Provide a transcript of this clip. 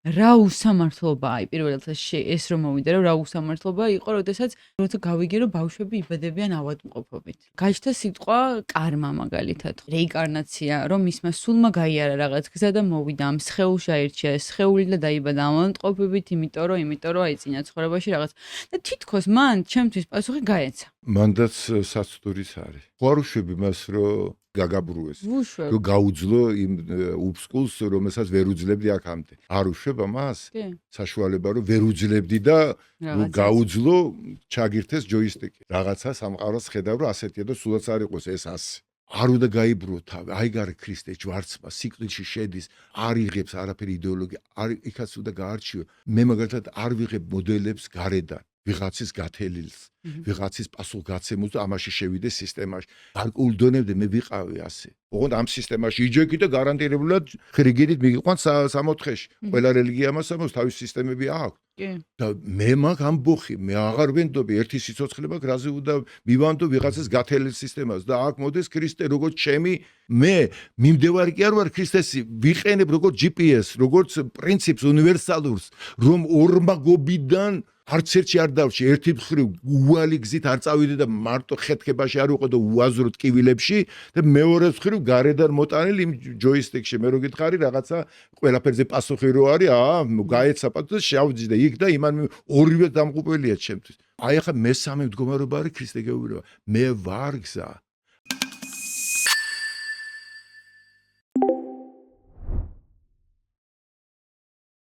რა უსამართლობა პირველად ეს რომ მოვიდა რომ რა უსამართლობა იყო, როდესაც როცა გავიგე რომ ბავშვები იბადებიან ავადმყოფობით. გაჩნდა სიტყვა კარმა მაგალითად, რეინკარნაცია, რომ მისმა სულმა გაიარა რაღაც გზა და მოვიდა ამ სხეულში აირჩია ეს სხეული და დაიბადა ავადმყოფობით, იმიტომ რომ აი წინა ცხოვრებაში რაღაც და თითქოს მან ჩემთვის პასუხი გაეცა. მანდაც საცდურის არის. ხო არ უშვები მას რომ გაგაბრუეს. ვუშვებ. რომ გაუძლო იმ უბსკულს, რომელსაც ვერ უძლებდი აქამდე. არ უშვებ ამას? კი. საშუალება რომ ვერ უძლებდი და რომ გაუძლო ჩაგირთეს ჯოისტიკი. რაღაცა სამყაროს ხედავ რომ ასეთია და სულაც არ იყოს ეს ასე. არ უნდა გაიბრუო თავი. აი გარე ქრისტე ჯვარცმა სიკვდილში შედის, არ იღებს არაფერი იდეოლოგია, არ იქაც უნდა გაარჩიო. მე მაგალითად არ ვიღებ მოდელებს გარედან. ვიღაცის გათელილს, ვიღაცის პასუხგაცემულს და ამაში შევიდე სისტემაში. გარკვეულ დონემდე მე ვიყავი ასე. ოღონდ ამ სისტემაში იჯექი და გარანტირებულად ხრიგით მიგიყვან 64-ში. ყველა რელიგია მას ამას თავის სისტემები აქვს. კი. და მე მაგ ამბოხი, მე აღარ ვენდობი ერთი სიცოცხლე მაქვს, რაზე უნდა მივანდო ვიღაცას გათელილ სისტემას და აქ მოდეს ქრისტე როგორც ჩემი მე მიმდევარი კი არ ვარ ქრისტესი, ვიყენებ როგორც GPS, როგორც პრინციპს უნივერსალურს, რომ ორმაგობიდან არც ერთში არ დავში, ერთი მხრივ უვალი გზით არ წავიდე და მარტო ხეთქებაში არ ვიყო და უაზრო ტკივილებში და მეორე მხრივ გარედან მოტანილი იმ ჯოისტიკში მე რო გითხარი რაღაცა ყველაფერზე პასუხი რო არის, გაეცა პატო შევძი და იქ და იმან ორივე დამღუპველია ჩემთვის. აი ახლა მესამე მდგომარეობა არის ქრისტე გეუბნება. მე ვარ გზა.